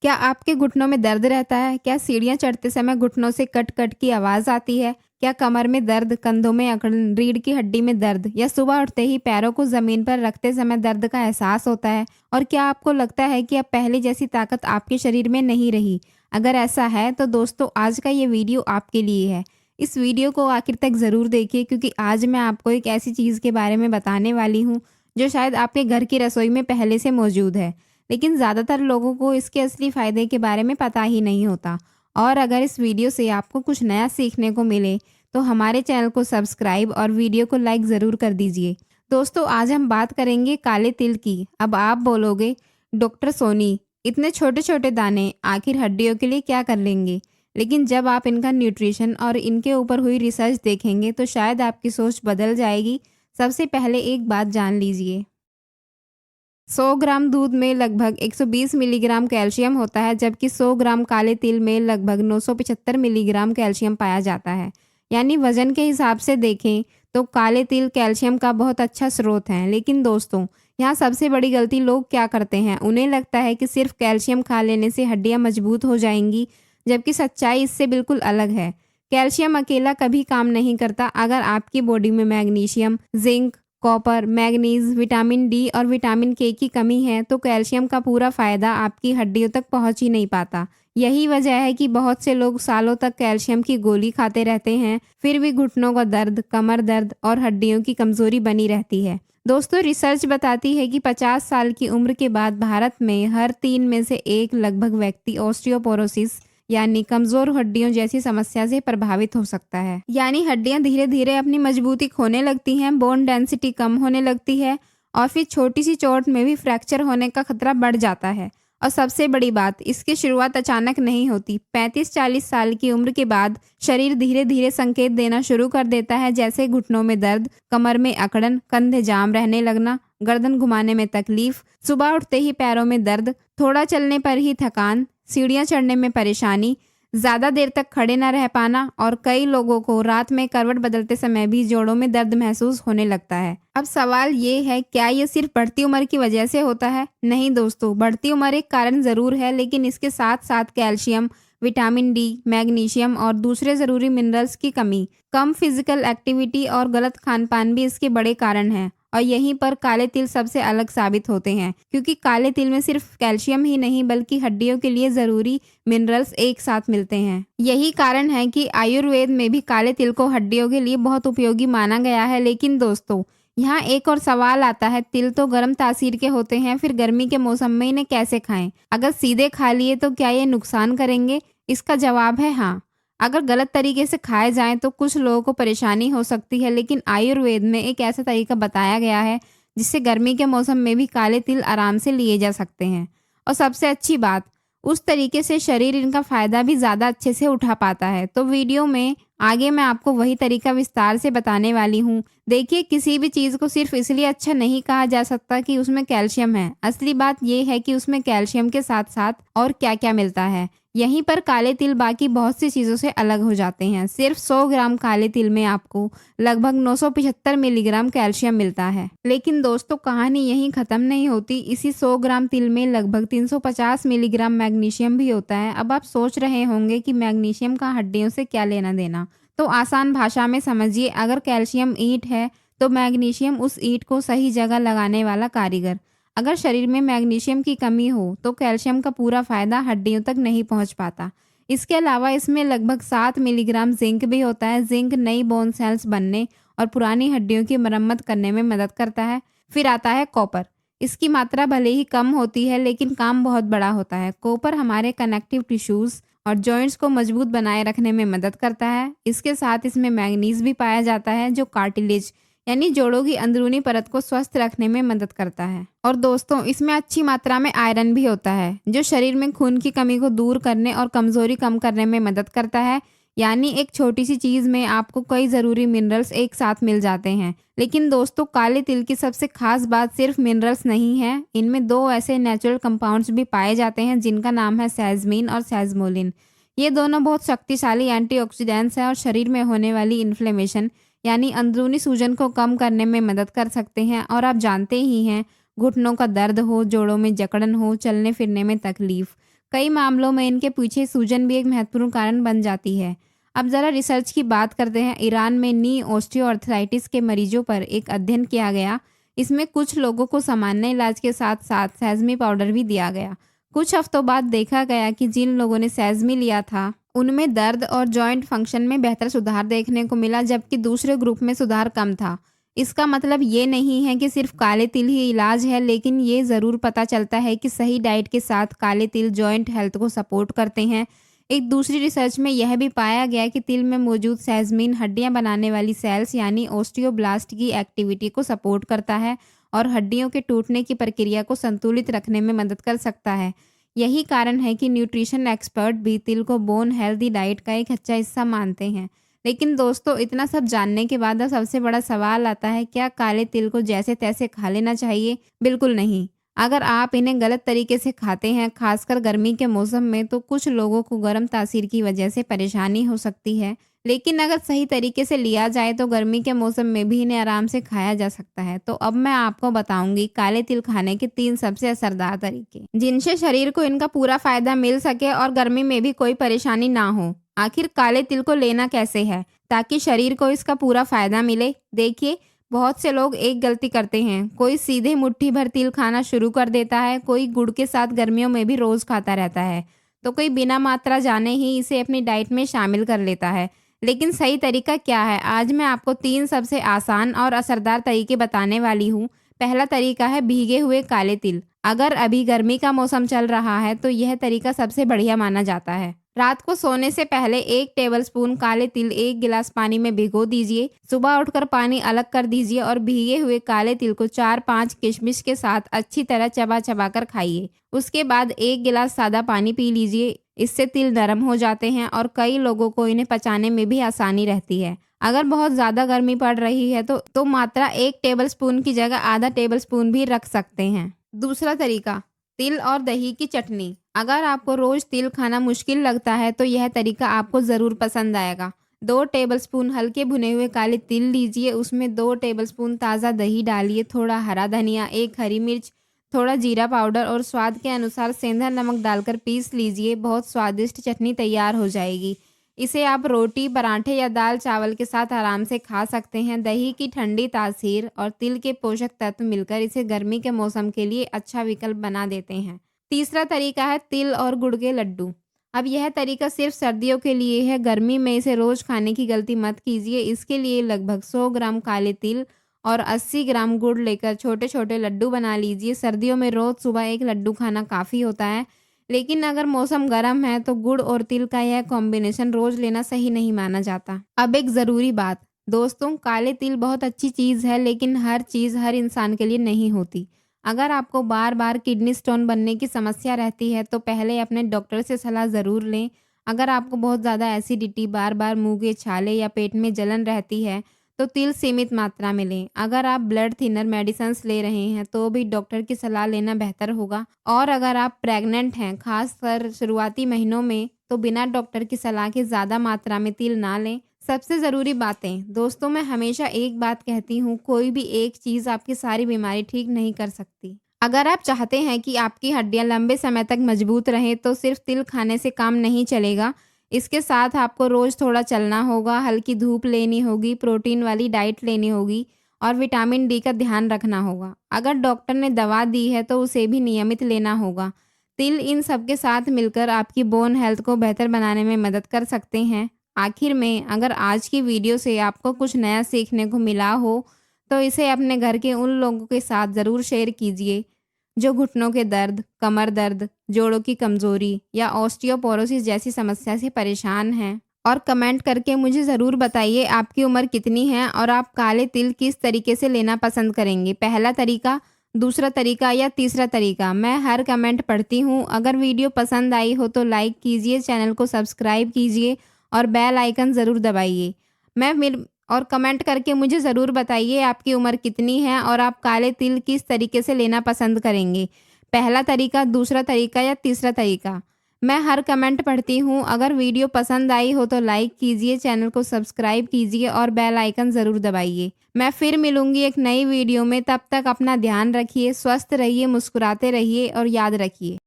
क्या आपके घुटनों में दर्द रहता है? क्या सीढ़ियाँ चढ़ते समय घुटनों से कट-कट की आवाज़ आती है? क्या कमर में दर्द, कंधों में अकड़न, रीढ़ की हड्डी में दर्द या सुबह उठते ही पैरों को ज़मीन पर रखते समय दर्द का एहसास होता है? और क्या आपको लगता है कि अब पहले जैसी ताकत आपके शरीर में नहीं रही? अगर ऐसा है तो दोस्तों आज का ये वीडियो आपके लिए है। इस वीडियो को आखिर तक ज़रूर देखिए क्योंकि आज मैं आपको एक ऐसी चीज़ के बारे में बताने वाली हूँ जो शायद आपके घर की रसोई में पहले से मौजूद है। लेकिन ज़्यादातर लोगों को इसके असली फ़ायदे के बारे में पता ही नहीं होता। और अगर इस वीडियो से आपको कुछ नया सीखने को मिले तो हमारे चैनल को सब्सक्राइब और वीडियो को लाइक ज़रूर कर दीजिए। दोस्तों आज हम बात करेंगे काले तिल की। अब आप बोलोगे डॉक्टर सोनी इतने छोटे छोटे दाने आखिर हड्डियों के लिए क्या कर लेंगे? लेकिन जब आप इनका न्यूट्रिशन और इनके ऊपर हुई रिसर्च देखेंगे तो शायद आपकी सोच बदल जाएगी। सबसे पहले एक बात जान लीजिए, 100 ग्राम दूध में लगभग 120 मिलीग्राम कैल्शियम होता है, जबकि 100 ग्राम काले तिल में लगभग 975 मिलीग्राम कैल्शियम पाया जाता है। यानी वजन के हिसाब से देखें तो काले तिल कैल्शियम का बहुत अच्छा स्रोत है। लेकिन दोस्तों यहाँ सबसे बड़ी गलती लोग क्या करते हैं, उन्हें लगता है कि सिर्फ कैल्शियम खा लेने से हड्डियाँ मजबूत हो जाएंगी, जबकि सच्चाई इससे बिल्कुल अलग है। कैल्शियम अकेला कभी काम नहीं करता। अगर आपकी बॉडी में magnesium, zinc, copper, manganese, vitamin D और विटामिन के की कमी है तो कैल्शियम का पूरा फायदा आपकी हड्डियों तक पहुंच ही नहीं पाता। यही वजह है कि बहुत से लोग सालों तक कैल्शियम की गोली खाते रहते हैं, फिर भी घुटनों का दर्द, कमर दर्द और हड्डियों की कमजोरी बनी रहती है। दोस्तों रिसर्च बताती है कि 50 साल की उम्र के बाद भारत में हर 3 में से एक लगभग व्यक्ति ऑस्टियोपोरोसिस यानी कमजोर हड्डियों जैसी समस्या से प्रभावित हो सकता है। यानी हड्डियां धीरे धीरे अपनी मजबूती खोने लगती हैं, बोन डेंसिटी कम होने लगती है और फिर छोटी सी चोट में भी फ्रैक्चर होने का खतरा बढ़ जाता है। और सबसे बड़ी बात, इसकी शुरुआत अचानक नहीं होती। 35-40 साल की उम्र के बाद शरीर धीरे धीरे संकेत देना शुरू कर देता है, जैसे घुटनों में दर्द, कमर में अकड़न, कंधे जाम रहने लगना, गर्दन घुमाने में तकलीफ, सुबह उठते ही पैरों में दर्द, थोड़ा चलने पर ही थकान, सीढ़ियाँ चढ़ने में परेशानी, ज़्यादा देर तक खड़े न रह पाना और कई लोगों को रात में करवट बदलते समय भी जोड़ों में दर्द महसूस होने लगता है। अब सवाल ये है, क्या ये सिर्फ बढ़ती उम्र की वजह से होता है? नहीं दोस्तों, बढ़ती उम्र एक कारण ज़रूर है, लेकिन इसके साथ साथ कैल्शियम, विटामिन डी, मैग्नीशियम और दूसरे ज़रूरी मिनरल्स की कमी, कम फिजिकल एक्टिविटी और गलत खान पान भी इसके बड़े कारण हैं। और यहीं पर काले तिल सबसे अलग साबित होते हैं, क्योंकि काले तिल में सिर्फ कैल्शियम ही नहीं बल्कि हड्डियों के लिए ज़रूरी मिनरल्स एक साथ मिलते हैं। यही कारण है कि आयुर्वेद में भी काले तिल को हड्डियों के लिए बहुत उपयोगी माना गया है। लेकिन दोस्तों यहाँ एक और सवाल आता है, तिल तो गर्म तासीर के होते हैं, फिर गर्मी के मौसम में इन्हें कैसे खाएं? अगर सीधे खा लिए तो क्या ये नुकसान करेंगे? इसका जवाब है हाँ। अगर गलत तरीके से खाए जाएं तो कुछ लोगों को परेशानी हो सकती है, लेकिन आयुर्वेद में एक ऐसा तरीका बताया गया है जिससे गर्मी के मौसम में भी काले तिल आराम से लिए जा सकते हैं। और सबसे अच्छी बात, उस तरीके से शरीर इनका फ़ायदा भी ज़्यादा अच्छे से उठा पाता है। तो वीडियो में आगे मैं आपको वही तरीका विस्तार से बताने वाली हूँ। देखिए, किसी भी चीज़ को सिर्फ इसलिए अच्छा नहीं कहा जा सकता कि उसमें कैल्शियम है। असली बात यह है कि उसमें कैल्शियम के साथ साथ और क्या क्या मिलता है। यहीं पर काले तिल बाकी बहुत सी चीज़ों से अलग हो जाते हैं। सिर्फ 100 ग्राम काले तिल में आपको लगभग 975 मिलीग्राम कैल्शियम मिलता है। लेकिन दोस्तों कहानी यहीं ख़त्म नहीं होती। इसी 100 ग्राम तिल में लगभग 350 मिलीग्राम मैग्नीशियम भी होता है। अब आप सोच रहे होंगे कि मैग्नीशियम का हड्डियों से क्या लेना देना, तो आसान भाषा में समझिए, अगर कैल्शियम ईंट है तो मैग्नीशियम उस ईंट को सही जगह लगाने वाला कारीगर। अगर शरीर में मैग्नीशियम की कमी हो तो कैल्शियम का पूरा फायदा हड्डियों तक नहीं पहुंच पाता। इसके अलावा इसमें लगभग 7 मिलीग्राम जिंक भी होता है। जिंक नई बोन सेल्स बनने और पुरानी हड्डियों की मरम्मत करने में मदद करता है। फिर आता है कॉपर। इसकी मात्रा भले ही कम होती है लेकिन काम बहुत बड़ा होता है। कॉपर हमारे कनेक्टिव टिश्यूज़ और जॉइंट्स को मजबूत बनाए रखने में मदद करता है। इसके साथ इसमें मैग्नीज भी पाया जाता है जो कार्टिलेज यानी जोड़ों की अंदरूनी परत को स्वस्थ रखने में मदद करता है। और दोस्तों इसमें अच्छी मात्रा में आयरन भी होता है जो शरीर में खून की कमी को दूर करने और कमजोरी कम करने में मदद करता है। यानी एक छोटी सी चीज़ में आपको कई ज़रूरी मिनरल्स एक साथ मिल जाते हैं। लेकिन दोस्तों काले तिल की सबसे खास बात सिर्फ मिनरल्स नहीं है, इनमें 2 ऐसे नेचुरल कंपाउंड्स भी पाए जाते हैं जिनका नाम है सेजमीन और सेजमोलिन। ये दोनों बहुत शक्तिशाली एंटीऑक्सीडेंट्स हैं और शरीर में होने वाली इन्फ्लेमेशन यानी अंदरूनी सूजन को कम करने में मदद कर सकते हैं। और आप जानते ही हैं, घुटनों का दर्द हो, जोड़ों में जकड़न हो, चलने फिरने में तकलीफ, कई मामलों में इनके पीछे सूजन भी एक महत्वपूर्ण कारण बन जाती है। अब ज़रा रिसर्च की बात करते हैं। ईरान में नी ऑस्टियोआर्थराइटिस के मरीजों पर एक अध्ययन किया गया। इसमें कुछ लोगों को सामान्य इलाज के साथ साथ सेसमी पाउडर भी दिया गया। कुछ हफ्तों बाद देखा गया कि जिन लोगों ने सेसमी लिया था उनमें दर्द और जॉइंट फंक्शन में बेहतर सुधार देखने को मिला, जबकि दूसरे ग्रुप में सुधार कम था। इसका मतलब ये नहीं है कि सिर्फ काले तिल ही इलाज है, लेकिन ये ज़रूर पता चलता है कि सही डाइट के साथ काले तिल जॉइंट हेल्थ को सपोर्ट करते हैं। एक दूसरी रिसर्च में यह भी पाया गया कि तिल में मौजूद सेसमीन हड्डियां बनाने वाली सेल्स यानी ऑस्टियोब्लास्ट की एक्टिविटी को सपोर्ट करता है और हड्डियों के टूटने की प्रक्रिया को संतुलित रखने में मदद कर सकता है। यही कारण है कि न्यूट्रिशन एक्सपर्ट भी तिल को बोन हेल्दी डाइट का एक अच्छा हिस्सा मानते हैं। लेकिन दोस्तों, इतना सब जानने के बाद अब सबसे बड़ा सवाल आता है, क्या काले तिल को जैसे तैसे खा लेना चाहिए? बिल्कुल नहीं। अगर आप इन्हें गलत तरीके से खाते हैं, खासकर गर्मी के मौसम में, तो कुछ लोगों को गर्म तासीर की वजह से परेशानी हो सकती है। लेकिन अगर सही तरीके से लिया जाए तो गर्मी के मौसम में भी इन्हें आराम से खाया जा सकता है। तो अब मैं आपको बताऊंगी काले तिल खाने के 3 सबसे असरदार तरीके, जिनसे शरीर को इनका पूरा फायदा मिल सके और गर्मी में भी कोई परेशानी ना हो। आखिर काले तिल को लेना कैसे है ताकि शरीर को इसका पूरा फायदा मिले? देखिए, बहुत से लोग एक गलती करते हैं। कोई सीधे मुट्ठी भर तिल खाना शुरू कर देता है, कोई गुड़ के साथ गर्मियों में भी रोज खाता रहता है, तो कोई बिना मात्रा जाने ही इसे अपनी डाइट में शामिल कर लेता है। लेकिन सही तरीका क्या है? आज मैं आपको 3 सबसे आसान और असरदार तरीके बताने वाली हूँ। पहला तरीका है भीगे हुए काले तिल। अगर अभी गर्मी का मौसम चल रहा है तो यह तरीका सबसे बढ़िया माना जाता है। रात को सोने से पहले 1 टेबलस्पून काले तिल 1 गिलास पानी में भिगो दीजिए। सुबह उठकर पानी अलग कर दीजिए और भीगे हुए काले तिल को 4-5 किशमिश के साथ अच्छी तरह चबा चबा कर खाइए। उसके बाद 1 गिलास सादा पानी पी लीजिए। इससे तिल नरम हो जाते हैं और कई लोगों को इन्हें पचाने में भी आसानी रहती है। अगर बहुत ज़्यादा गर्मी पड़ रही है तो मात्रा 1 टेबलस्पून की जगह आधा टेबलस्पून भी रख सकते हैं। दूसरा तरीका, तिल और दही की चटनी। अगर आपको रोज तिल खाना मुश्किल लगता है तो यह तरीका आपको ज़रूर पसंद आएगा। 2 टेबलस्पून हल्के भुने हुए काले तिल लीजिए, उसमें 2 टेबलस्पून ताज़ा दही डालिए, थोड़ा हरा धनिया, 1 हरी मिर्च, थोड़ा जीरा पाउडर और स्वाद के अनुसार सेंधा नमक डालकर पीस लीजिए। बहुत स्वादिष्ट चटनी तैयार हो जाएगी। इसे आप रोटी, पराठे या दाल चावल के साथ आराम से खा सकते हैं। दही की ठंडी तासीर और तिल के पोषक तत्व मिलकर इसे गर्मी के मौसम के लिए अच्छा विकल्प बना देते हैं। तीसरा तरीका है तिल और गुड़ के लड्डू। अब यह तरीका सिर्फ सर्दियों के लिए है, गर्मी में इसे रोज खाने की गलती मत कीजिए। इसके लिए लगभग 100 ग्राम काले तिल और 80 ग्राम गुड़ लेकर छोटे छोटे लड्डू बना लीजिए। सर्दियों में रोज सुबह 1 लड्डू खाना काफ़ी होता है, लेकिन अगर मौसम गर्म है तो गुड़ और तिल का यह कॉम्बिनेशन रोज लेना सही नहीं माना जाता। अब एक ज़रूरी बात दोस्तों, काले तिल बहुत अच्छी चीज़ है, लेकिन हर चीज़ हर इंसान के लिए नहीं होती। अगर आपको बार बार किडनी स्टोन बनने की समस्या रहती है तो पहले अपने डॉक्टर से सलाह ज़रूर लें। अगर आपको बहुत ज़्यादा एसिडिटी, बार बार मुँह के छाले या पेट में जलन रहती है तो तिल सीमित मात्रा में लें। अगर आप ब्लड थिनर मेडिसिन्स ले रहे हैं तो भी डॉक्टर की सलाह लेना बेहतर होगा। और अगर आप प्रेग्नेंट हैं, खासकर शुरुआती महीनों में, तो बिना डॉक्टर की सलाह के ज़्यादा मात्रा में तिल ना लें। सबसे ज़रूरी बातें दोस्तों, मैं हमेशा एक बात कहती हूँ, कोई भी एक चीज़ आपकी सारी बीमारी ठीक नहीं कर सकती। अगर आप चाहते हैं कि आपकी हड्डियाँ लंबे समय तक मजबूत रहें तो सिर्फ तिल खाने से काम नहीं चलेगा। इसके साथ आपको रोज़ थोड़ा चलना होगा, हल्की धूप लेनी होगी, प्रोटीन वाली डाइट लेनी होगी और विटामिन डी का ध्यान रखना होगा। अगर डॉक्टर ने दवा दी है तो उसे भी नियमित लेना होगा। तिल इन सब के साथ मिलकर आपकी बोन हेल्थ को बेहतर बनाने में मदद कर सकते हैं। आखिर में, अगर आज की वीडियो से आपको कुछ नया सीखने को मिला हो तो इसे अपने घर के उन लोगों के साथ ज़रूर शेयर कीजिए जो घुटनों के दर्द, कमर दर्द, जोड़ों की कमज़ोरी या ऑस्टियोपोरोसिस जैसी समस्या से परेशान हैं। और कमेंट करके मुझे ज़रूर बताइए आपकी उम्र कितनी है और आप काले तिल किस तरीके से लेना पसंद करेंगे, पहला तरीका, दूसरा तरीका या तीसरा तरीका। मैं हर कमेंट पढ़ती हूँ। अगर वीडियो पसंद आई हो तो लाइक कीजिए, चैनल को सब्सक्राइब कीजिए और बेल आइकन ज़रूर दबाइए। और कमेंट करके मुझे ज़रूर बताइए आपकी उम्र कितनी है और आप काले तिल किस तरीके से लेना पसंद करेंगे, पहला तरीका, दूसरा तरीका या तीसरा तरीका। मैं हर कमेंट पढ़ती हूँ। अगर वीडियो पसंद आई हो तो लाइक कीजिए, चैनल को सब्सक्राइब कीजिए और बेल आइकन ज़रूर दबाइए। मैं फिर मिलूँगी एक नई वीडियो में। तब तक अपना ध्यान रखिए, स्वस्थ रहिए, मुस्कुराते रहिए और याद रखिए